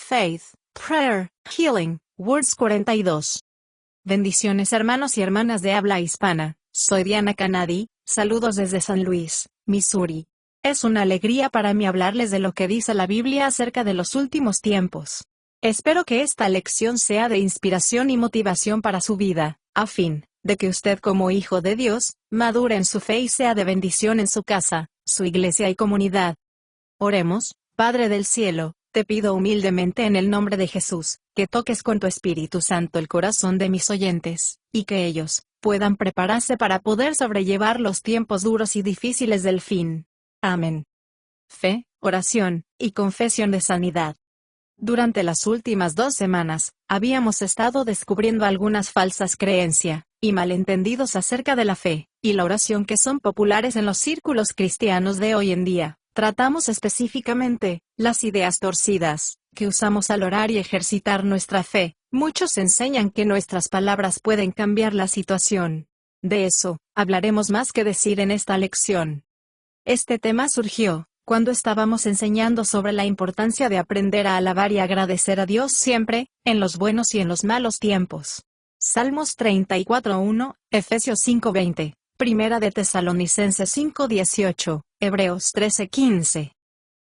Faith, Prayer, Healing, Words 42. Bendiciones hermanos y hermanas de habla hispana, soy Diana Canadi, saludos desde San Luis, Missouri. Es una alegría para mí hablarles de lo que dice la Biblia acerca de los últimos tiempos. Espero que esta lección sea de inspiración y motivación para su vida, a fin de que usted como hijo de Dios, madure en su fe y sea de bendición en su casa, su iglesia y comunidad. Oremos. Padre del cielo, te pido humildemente en el nombre de Jesús, que toques con tu Espíritu Santo el corazón de mis oyentes, y que ellos puedan prepararse para poder sobrellevar los tiempos duros y difíciles del fin. Amén. Fe, oración, y confesión de sanidad. Durante las últimas 2 semanas, habíamos estado descubriendo algunas falsas creencias y malentendidos acerca de la fe y la oración que son populares en los círculos cristianos de hoy en día. Tratamos específicamente las ideas torcidas que usamos al orar y ejercitar nuestra fe. Muchos enseñan que nuestras palabras pueden cambiar la situación. De eso hablaremos más que decir en esta lección. Este tema surgió cuando estábamos enseñando sobre la importancia de aprender a alabar y agradecer a Dios siempre, en los buenos y en los malos tiempos. Salmos 34:1, Efesios 5:20, Primera de Tesalonicenses 5:18, Hebreos 13:15.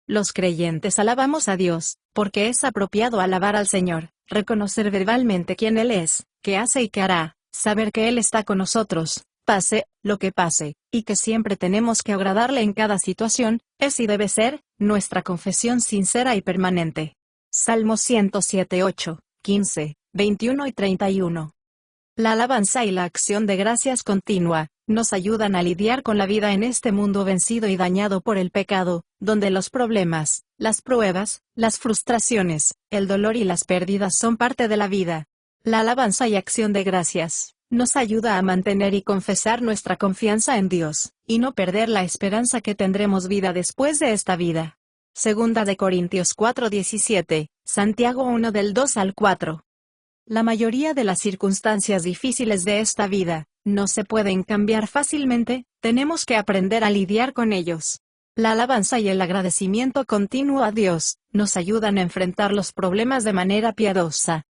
Los creyentes alabamos a Dios, porque es apropiado alabar al Señor, reconocer verbalmente quién Él es, qué hace y qué hará, saber que Él está con nosotros, pase lo que pase, y que siempre tenemos que agradarle en cada situación, es y debe ser nuestra confesión sincera y permanente. Salmos 107:8, 15, 21 y 31. La alabanza y la acción de gracias continua nos ayudan a lidiar con la vida en este mundo vencido y dañado por el pecado, donde los problemas, las pruebas, las frustraciones, el dolor y las pérdidas son parte de la vida. La alabanza y acción de gracias nos ayuda a mantener y confesar nuestra confianza en Dios, y no perder la esperanza que tendremos vida después de esta vida. Segunda de Corintios 4:17, Santiago 1 del 2 al 4. La mayoría de las circunstancias difíciles de esta vida no se pueden cambiar fácilmente, tenemos que aprender a lidiar con ellos. La alabanza y el agradecimiento continuo a Dios nos ayudan a enfrentar los problemas de manera piadosa.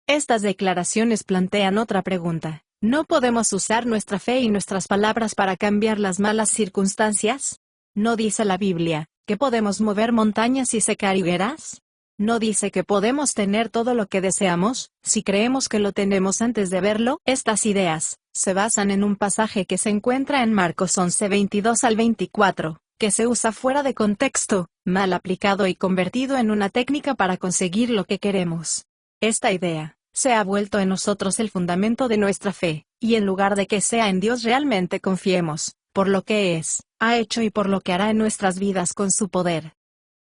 Estas declaraciones plantean otra pregunta. ¿No podemos usar nuestra fe y nuestras palabras para cambiar las malas circunstancias? ¿No dice la Biblia que podemos mover montañas y secar higueras? ¿No dice que podemos tener todo lo que deseamos, si creemos que lo tenemos antes de verlo? Estas ideas se basan en un pasaje que se encuentra en Marcos 11:22 al 24, que se usa fuera de contexto, mal aplicado y convertido en una técnica para conseguir lo que queremos. Esta idea se ha vuelto en nosotros el fundamento de nuestra fe, y en lugar de que sea en Dios realmente confiemos, por lo que es, ha hecho y por lo que hará en nuestras vidas con su poder.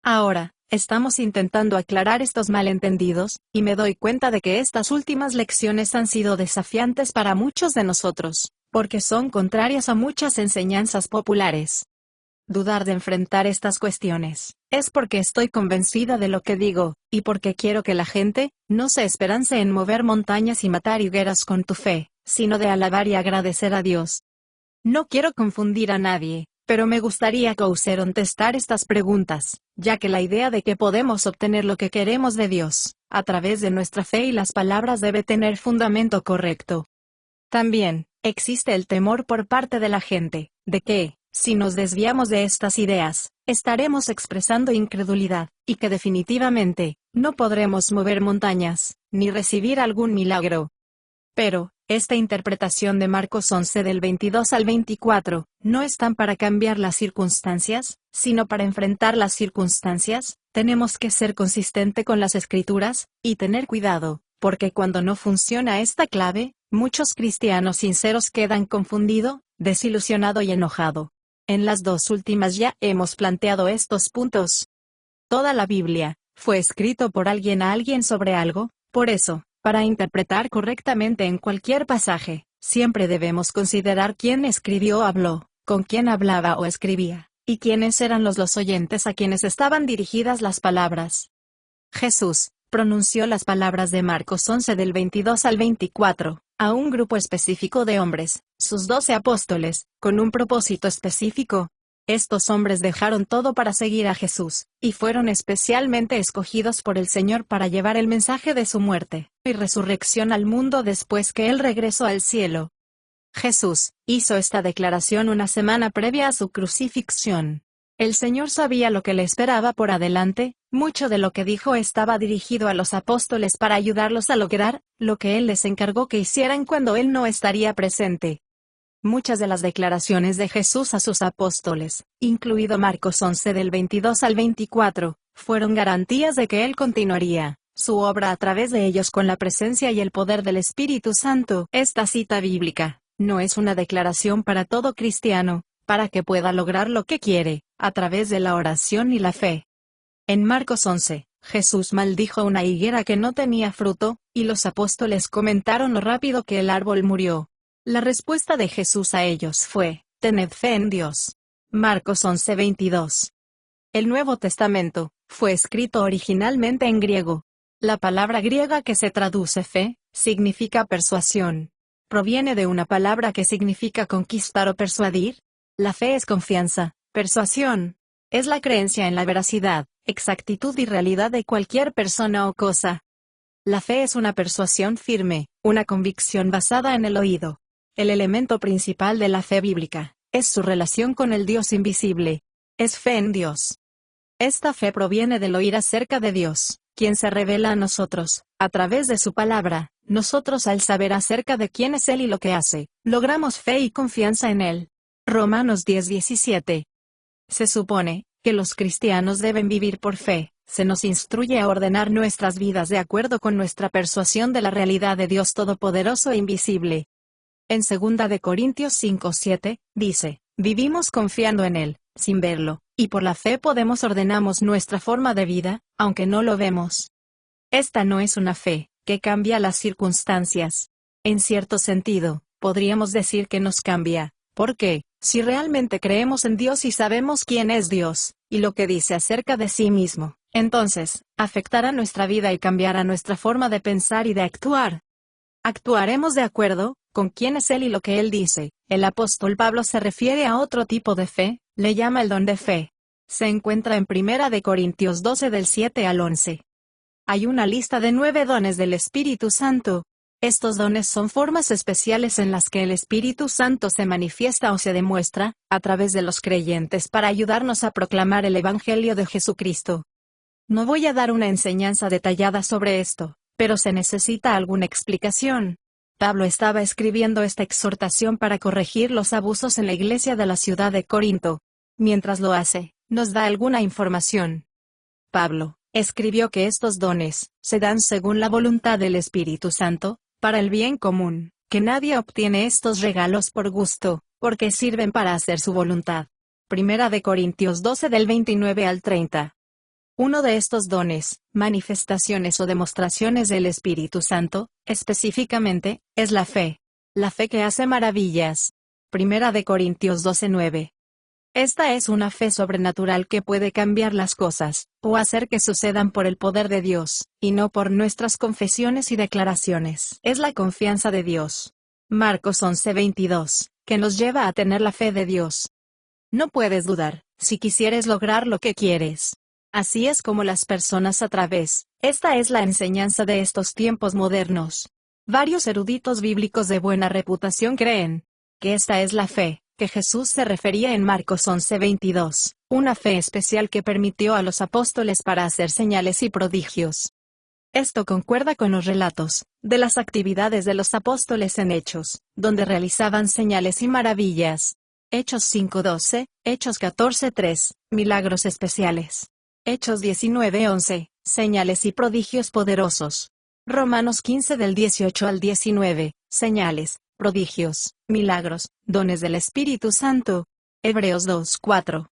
Ahora, estamos intentando aclarar estos malentendidos, y me doy cuenta de que estas últimas lecciones han sido desafiantes para muchos de nosotros, porque son contrarias a muchas enseñanzas populares. Dudar de enfrentar estas cuestiones es porque estoy convencida de lo que digo, y porque quiero que la gente no se esperance en mover montañas y matar higueras con tu fe, sino de alabar y agradecer a Dios. No quiero confundir a nadie, pero me gustaría contestar estas preguntas, ya que la idea de que podemos obtener lo que queremos de Dios, a través de nuestra fe y las palabras debe tener fundamento correcto. También, existe el temor por parte de la gente, de que, si nos desviamos de estas ideas, estaremos expresando incredulidad, y que definitivamente, no podremos mover montañas, ni recibir algún milagro. Pero, esta interpretación de Marcos 11 del 22 al 24, no están para cambiar las circunstancias, sino para enfrentar las circunstancias. Tenemos que ser consistente con las Escrituras, y tener cuidado, porque cuando no funciona esta clave, muchos cristianos sinceros quedan confundidos, desilusionados y enojados. En las 2 últimas ya hemos planteado estos puntos. Toda la Biblia fue escrito por alguien a alguien sobre algo, por eso, para interpretar correctamente en cualquier pasaje, siempre debemos considerar quién escribió o habló, con quién hablaba o escribía, y quiénes eran los oyentes a quienes estaban dirigidas las palabras. Jesús pronunció las palabras de Marcos 11 del 22 al 24, a un grupo específico de hombres, sus 12 apóstoles, con un propósito específico. Estos hombres dejaron todo para seguir a Jesús, y fueron especialmente escogidos por el Señor para llevar el mensaje de su muerte y resurrección al mundo después que Él regresó al cielo. Jesús hizo esta declaración una semana previa a su crucifixión. El Señor sabía lo que le esperaba por adelante, mucho de lo que dijo estaba dirigido a los apóstoles para ayudarlos a lograr lo que Él les encargó que hicieran cuando Él no estaría presente. Muchas de las declaraciones de Jesús a sus apóstoles, incluido Marcos 11 del 22 al 24, fueron garantías de que Él continuaría su obra a través de ellos con la presencia y el poder del Espíritu Santo. Esta cita bíblica no es una declaración para todo cristiano, para que pueda lograr lo que quiere, a través de la oración y la fe. En Marcos 11, Jesús maldijo una higuera que no tenía fruto, y los apóstoles comentaron lo rápido que el árbol murió. La respuesta de Jesús a ellos fue: tened fe en Dios. Marcos 11:22. El Nuevo Testamento fue escrito originalmente en griego. La palabra griega que se traduce fe, significa persuasión. Proviene de una palabra que significa conquistar o persuadir. La fe es confianza, persuasión. Es la creencia en la veracidad, exactitud y realidad de cualquier persona o cosa. La fe es una persuasión firme, una convicción basada en el oído. El elemento principal de la fe bíblica es su relación con el Dios invisible. Es fe en Dios. Esta fe proviene del oír acerca de Dios, quien se revela a nosotros, a través de su palabra. Nosotros, al saber acerca de quién es Él y lo que hace, logramos fe y confianza en Él. Romanos 10:17. Se supone que los cristianos deben vivir por fe. Se nos instruye a ordenar nuestras vidas de acuerdo con nuestra persuasión de la realidad de Dios Todopoderoso e invisible. En 2 de Corintios 5:7, dice: vivimos confiando en Él, sin verlo, y por la fe ordenamos nuestra forma de vida, aunque no lo vemos. Esta no es una fe que cambia las circunstancias. En cierto sentido, podríamos decir que nos cambia, porque, si realmente creemos en Dios y sabemos quién es Dios, y lo que dice acerca de sí mismo, entonces, afectará nuestra vida y cambiará nuestra forma de pensar y de actuar. Actuaremos de acuerdo con quién es Él y lo que Él dice. El apóstol Pablo se refiere a otro tipo de fe, le llama el don de fe. Se encuentra en 1 de Corintios 12 del 7 al 11. Hay una lista de 9 dones del Espíritu Santo. Estos dones son formas especiales en las que el Espíritu Santo se manifiesta o se demuestra, a través de los creyentes para ayudarnos a proclamar el Evangelio de Jesucristo. No voy a dar una enseñanza detallada sobre esto, pero se necesita alguna explicación. Pablo estaba escribiendo esta exhortación para corregir los abusos en la iglesia de la ciudad de Corinto. Mientras lo hace, nos da alguna información. Pablo escribió que estos dones se dan según la voluntad del Espíritu Santo, para el bien común, que nadie obtiene estos regalos por gusto, porque sirven para hacer su voluntad. 1 de Corintios 12 del 29 al 30. Uno de estos dones, manifestaciones o demostraciones del Espíritu Santo, específicamente, es la fe. La fe que hace maravillas. 1 de Corintios 12:9. Esta es una fe sobrenatural que puede cambiar las cosas, o hacer que sucedan por el poder de Dios, y no por nuestras confesiones y declaraciones. Es la confianza de Dios. Marcos 11:22, que nos lleva a tener la fe de Dios. No puedes dudar, si quisieres lograr lo que quieres. Así es como las personas a través. Esta es la enseñanza de estos tiempos modernos. Varios eruditos bíblicos de buena reputación creen que esta es la fe que Jesús se refería en Marcos 11:22, una fe especial que permitió a los apóstoles para hacer señales y prodigios. Esto concuerda con los relatos de las actividades de los apóstoles en Hechos, donde realizaban señales y maravillas. Hechos 5:12, Hechos 14:3, milagros especiales. Hechos 19:11, señales y prodigios poderosos. Romanos 15 del 18 al 19, señales, prodigios, milagros, dones del Espíritu Santo. Hebreos 2:4.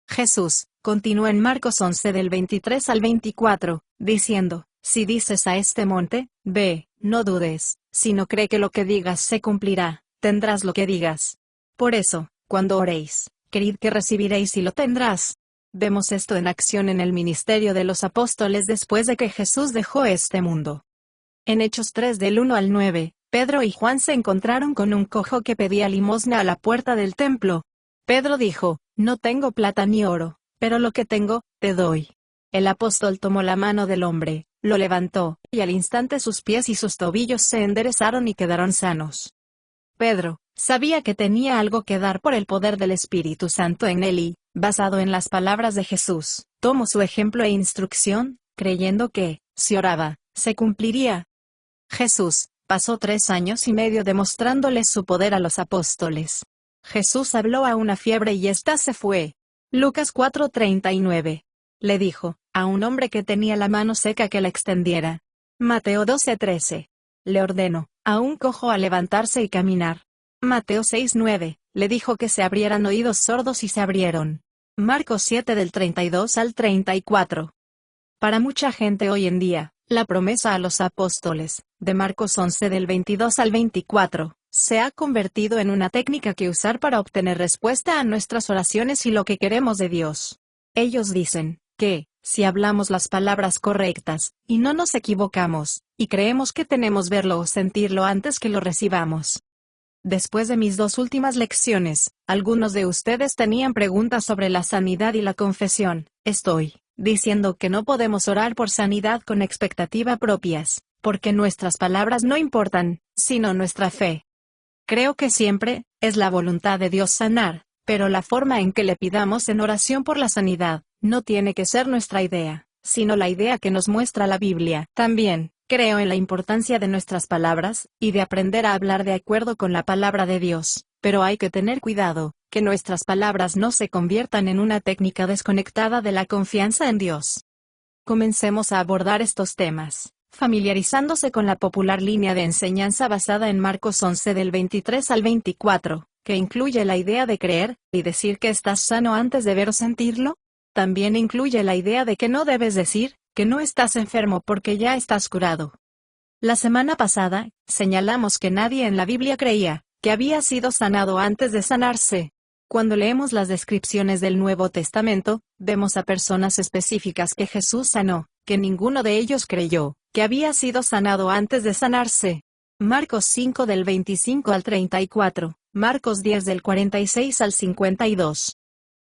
Jesús continúa en Marcos 11 del 23 al 24, diciendo: si dices a este monte, ve, no dudes, sino cree que lo que digas se cumplirá, tendrás lo que digas. Por eso, cuando oréis, creed que recibiréis y lo tendrás. Vemos esto en acción en el ministerio de los apóstoles después de que Jesús dejó este mundo. En Hechos 3 del 1 al 9, Pedro y Juan se encontraron con un cojo que pedía limosna a la puerta del templo. Pedro dijo: no tengo plata ni oro, pero lo que tengo, te doy. El apóstol tomó la mano del hombre, lo levantó, y al instante sus pies y sus tobillos se enderezaron y quedaron sanos. Pedro sabía que tenía algo que dar por el poder del Espíritu Santo en él y, basado en las palabras de Jesús, tomó su ejemplo e instrucción, creyendo que, si oraba, se cumpliría. Jesús pasó 3 años y medio demostrándoles su poder a los apóstoles. Jesús habló a una fiebre y ésta se fue. Lucas 4:39. Le dijo a un hombre que tenía la mano seca que la extendiera. Mateo 12:13. Le ordenó a un cojo a levantarse y caminar. Mateo 6:9. Le dijo que se abrieran oídos sordos y se abrieron. Marcos 7 del 32 al 34. Para mucha gente hoy en día, la promesa a los apóstoles, de Marcos 11 del 22 al 24, se ha convertido en una técnica que usar para obtener respuesta a nuestras oraciones y lo que queremos de Dios. Ellos dicen que, si hablamos las palabras correctas, y no nos equivocamos, y creemos que tenemos verlo o sentirlo antes que lo recibamos. Después de mis 2 últimas lecciones, algunos de ustedes tenían preguntas sobre la sanidad y la confesión. Estoy diciendo que no podemos orar por sanidad con expectativa propias, porque nuestras palabras no importan, sino nuestra fe. Creo que siempre es la voluntad de Dios sanar, pero la forma en que le pidamos en oración por la sanidad no tiene que ser nuestra idea, sino la idea que nos muestra la Biblia. También creo en la importancia de nuestras palabras, y de aprender a hablar de acuerdo con la palabra de Dios, pero hay que tener cuidado, que nuestras palabras no se conviertan en una técnica desconectada de la confianza en Dios. Comencemos a abordar estos temas, familiarizándose con la popular línea de enseñanza basada en Marcos 11 del 23 al 24, que incluye la idea de creer, y decir que estás sano antes de ver o sentirlo. También incluye la idea de que no debes decir que no estás enfermo porque ya estás curado. La semana pasada, señalamos que nadie en la Biblia creía que había sido sanado antes de sanarse. Cuando leemos las descripciones del Nuevo Testamento, vemos a personas específicas que Jesús sanó, que ninguno de ellos creyó que había sido sanado antes de sanarse. Marcos 5 del 25 al 34, Marcos 10 del 46 al 52.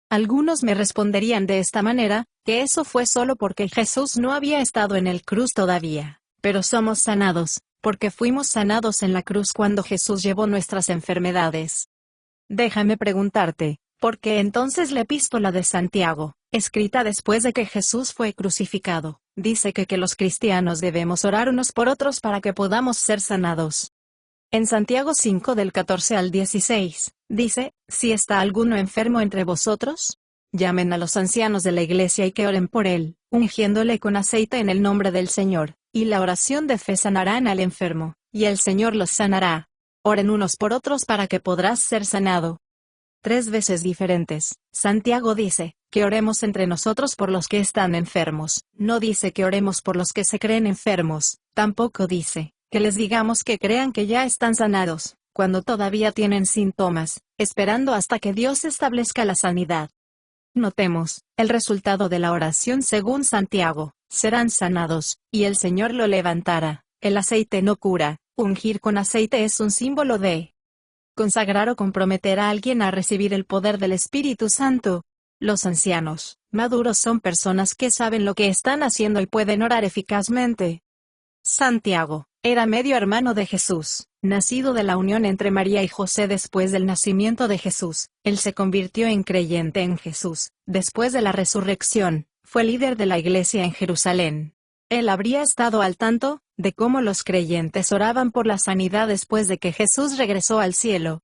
Algunos me responderían de esta manera, que eso fue solo porque Jesús no había estado en el cruz todavía, pero somos sanados, porque fuimos sanados en la cruz cuando Jesús llevó nuestras enfermedades. Déjame preguntarte, ¿por qué entonces la epístola de Santiago, escrita después de que Jesús fue crucificado, dice que los cristianos debemos orar unos por otros para que podamos ser sanados? En Santiago 5 del 14 al 16, dice, si está alguno enfermo entre vosotros, llamen a los ancianos de la iglesia y que oren por él, ungiéndole con aceite en el nombre del Señor, y la oración de fe sanará al enfermo, y el Señor los sanará. Oren unos por otros para que podrás ser sanado. 3 veces diferentes, Santiago dice, que oremos entre nosotros por los que están enfermos, no dice que oremos por los que se creen enfermos, tampoco dice que les digamos que crean que ya están sanados, cuando todavía tienen síntomas, esperando hasta que Dios establezca la sanidad. Notemos, el resultado de la oración según Santiago, serán sanados, y el Señor lo levantará. El aceite no cura, ungir con aceite es un símbolo de consagrar o comprometer a alguien a recibir el poder del Espíritu Santo. Los ancianos maduros son personas que saben lo que están haciendo y pueden orar eficazmente. Santiago era medio hermano de Jesús, nacido de la unión entre María y José después del nacimiento de Jesús. Él se convirtió en creyente en Jesús. Después de la resurrección, fue líder de la iglesia en Jerusalén. Él habría estado al tanto de cómo los creyentes oraban por la sanidad después de que Jesús regresó al cielo.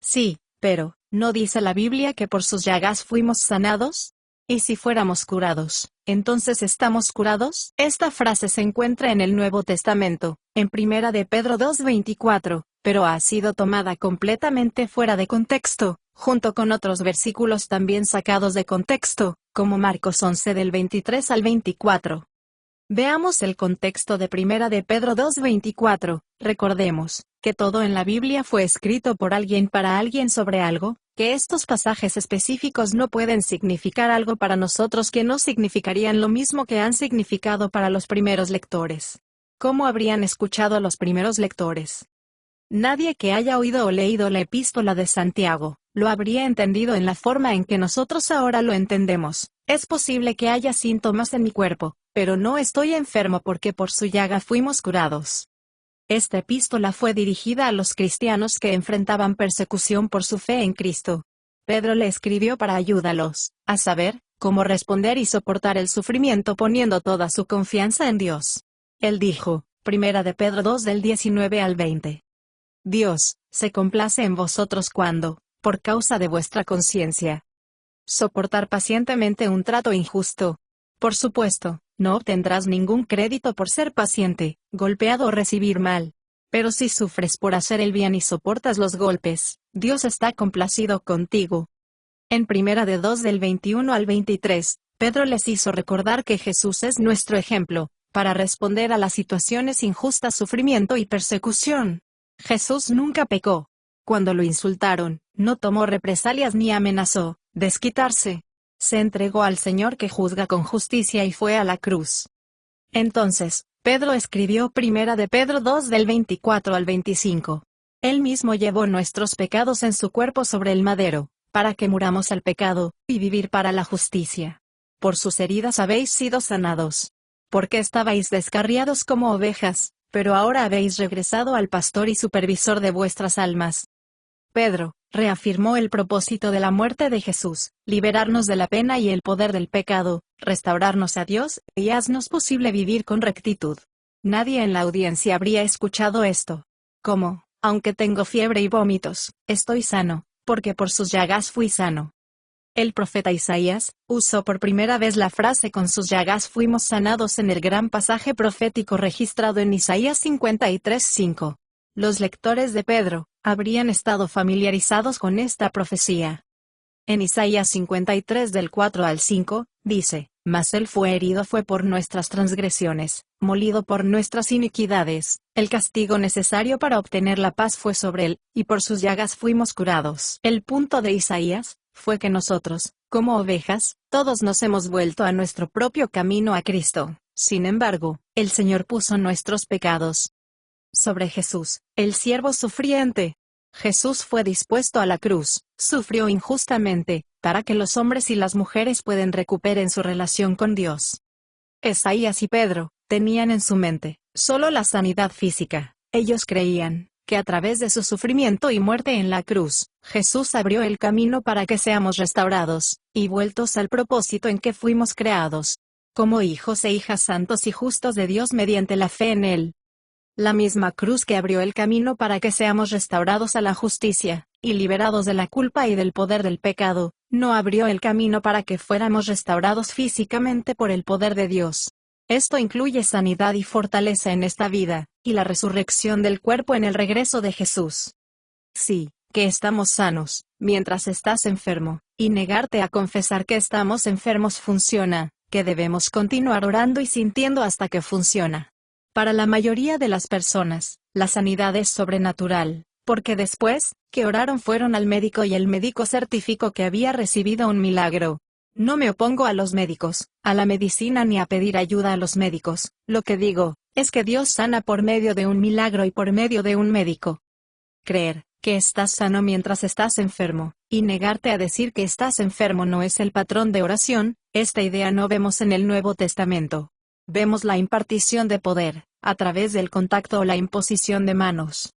Sí, pero, ¿no dice la Biblia que por sus llagas fuimos sanados? ¿Y si fuéramos curados, entonces estamos curados? Esta frase se encuentra en el Nuevo Testamento, en 1 de Pedro 2:24, pero ha sido tomada completamente fuera de contexto, junto con otros versículos también sacados de contexto, como Marcos 11 del 23 al 24. Veamos el contexto de 1 de Pedro 2:24, recordemos, que todo en la Biblia fue escrito por alguien para alguien sobre algo, que estos pasajes específicos no pueden significar algo para nosotros que no significarían lo mismo que han significado para los primeros lectores. ¿Cómo habrían escuchado los primeros lectores? Nadie que haya oído o leído la epístola de Santiago, lo habría entendido en la forma en que nosotros ahora lo entendemos. Es posible que haya síntomas en mi cuerpo, pero no estoy enfermo porque por su llaga fuimos curados. Esta epístola fue dirigida a los cristianos que enfrentaban persecución por su fe en Cristo. Pedro le escribió para ayudarlos, a saber, cómo responder y soportar el sufrimiento poniendo toda su confianza en Dios. Él dijo, 1 de Pedro 2 del 19 al 20. Dios se complace en vosotros cuando, por causa de vuestra conciencia, soportar pacientemente un trato injusto. Por supuesto, no obtendrás ningún crédito por ser paciente, golpeado o recibir mal. Pero si sufres por hacer el bien y soportas los golpes, Dios está complacido contigo. En 1 de 2 del 21 al 23, Pedro les hizo recordar que Jesús es nuestro ejemplo, para responder a las situaciones injustas, sufrimiento y persecución. Jesús nunca pecó. Cuando lo insultaron, no tomó represalias ni amenazó desquitarse. Se entregó al Señor que juzga con justicia y fue a la cruz. Entonces, Pedro escribió 1 de Pedro 2 del 24 al 25. Él mismo llevó nuestros pecados en su cuerpo sobre el madero, para que muramos al pecado, y vivir para la justicia. Por sus heridas habéis sido sanados. Porque estabais descarriados como ovejas, pero ahora habéis regresado al pastor y supervisor de vuestras almas. Pedro reafirmó el propósito de la muerte de Jesús, liberarnos de la pena y el poder del pecado, restaurarnos a Dios, y haznos posible vivir con rectitud. Nadie en la audiencia habría escuchado esto. Como, aunque tengo fiebre y vómitos, estoy sano, porque por sus llagas fui sano. El profeta Isaías usó por primera vez la frase con sus llagas fuimos sanados en el gran pasaje profético registrado en Isaías 53:5. Los lectores de Pedro habrían estado familiarizados con esta profecía. En Isaías 53 del 4 al 5, dice, mas él fue herido fue por nuestras transgresiones, molido por nuestras iniquidades, el castigo necesario para obtener la paz fue sobre él, y por sus llagas fuimos curados. El punto de Isaías fue que nosotros, como ovejas, todos nos hemos vuelto a nuestro propio camino a Cristo. Sin embargo, el Señor puso nuestros pecados sobre Jesús, el siervo sufriente. Jesús fue dispuesto a la cruz, sufrió injustamente, para que los hombres y las mujeres puedan recuperen su relación con Dios. Isaías y Pedro tenían en su mente solo la sanidad física. Ellos creían que a través de su sufrimiento y muerte en la cruz, Jesús abrió el camino para que seamos restaurados, y vueltos al propósito en que fuimos creados, como hijos e hijas santos y justos de Dios mediante la fe en Él. La misma cruz que abrió el camino para que seamos restaurados a la justicia, y liberados de la culpa y del poder del pecado, no abrió el camino para que fuéramos restaurados físicamente por el poder de Dios. Esto incluye sanidad y fortaleza en esta vida, y la resurrección del cuerpo en el regreso de Jesús. Sí, que estamos sanos, mientras estás enfermo, y negarte a confesar que estamos enfermos funciona, que debemos continuar orando y sintiendo hasta que funciona. Para la mayoría de las personas, la sanidad es sobrenatural, porque después que oraron fueron al médico y el médico certificó que había recibido un milagro. No me opongo a los médicos, a la medicina ni a pedir ayuda a los médicos. Lo que digo es que Dios sana por medio de un milagro y por medio de un médico. Creer que estás sano mientras estás enfermo, y negarte a decir que estás enfermo no es el patrón de oración. Esta idea no vemos en el Nuevo Testamento. Vemos la impartición de poder, a través del contacto o la imposición de manos.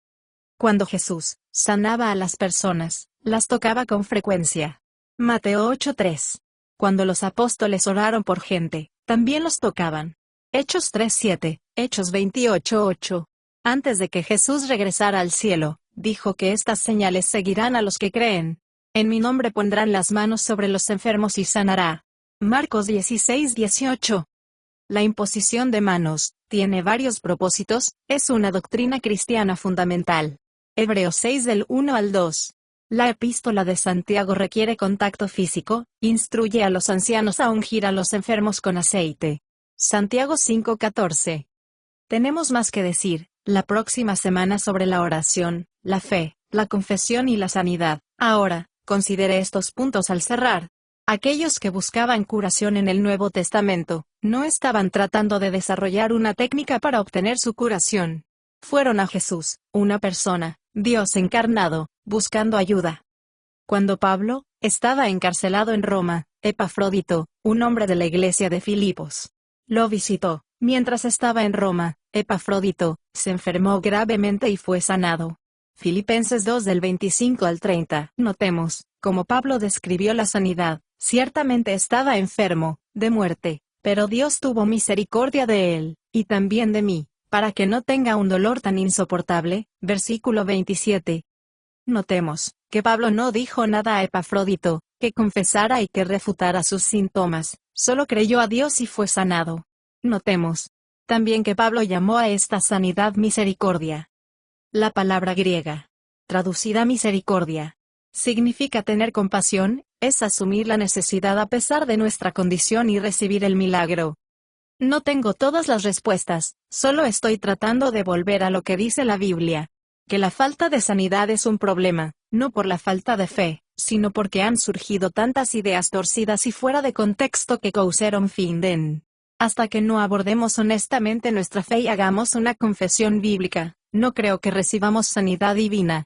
Cuando Jesús sanaba a las personas, las tocaba con frecuencia. Mateo 8:3. Cuando los apóstoles oraron por gente, también los tocaban. Hechos 3:7, Hechos 28:8. Antes de que Jesús regresara al cielo, dijo que estas señales seguirán a los que creen. En mi nombre pondrán las manos sobre los enfermos y sanará. Marcos 16:18. La imposición de manos tiene varios propósitos, es una doctrina cristiana fundamental. Hebreos 6 del 1 al 2. La epístola de Santiago requiere contacto físico, instruye a los ancianos a ungir a los enfermos con aceite. Santiago 5:14. Tenemos más que decir la próxima semana sobre la oración, la fe, la confesión y la sanidad. Ahora, considere estos puntos al cerrar. Aquellos que buscaban curación en el Nuevo Testamento, no estaban tratando de desarrollar una técnica para obtener su curación. fueron a Jesús, una persona, Dios encarnado, buscando ayuda. Cuando Pablo estaba encarcelado en Roma, Epafrodito, un hombre de la iglesia de Filipos, lo visitó. Mientras estaba en Roma, Epafrodito se enfermó gravemente y fue sanado. Filipenses 2 del 25 al 30. Notemos cómo Pablo describió la sanidad. Ciertamente estaba enfermo, de muerte, pero Dios tuvo misericordia de él, y también de mí, para que no tenga un dolor tan insoportable. Versículo 27. Notemos que Pablo no dijo nada a Epafrodito, que confesara y que refutara sus síntomas, solo creyó a Dios y fue sanado. Notemos también que Pablo llamó a esta sanidad misericordia. La palabra griega, traducida misericordia, significa tener compasión, es asumir la necesidad a pesar de nuestra condición y recibir el milagro. No tengo todas las respuestas, solo estoy tratando de volver a lo que dice la Biblia. Que la falta de sanidad es un problema, no por la falta de fe, sino porque han surgido tantas ideas torcidas y fuera de contexto que causaron fin. Hasta que no abordemos honestamente nuestra fe y hagamos una confesión bíblica, no creo que recibamos sanidad divina.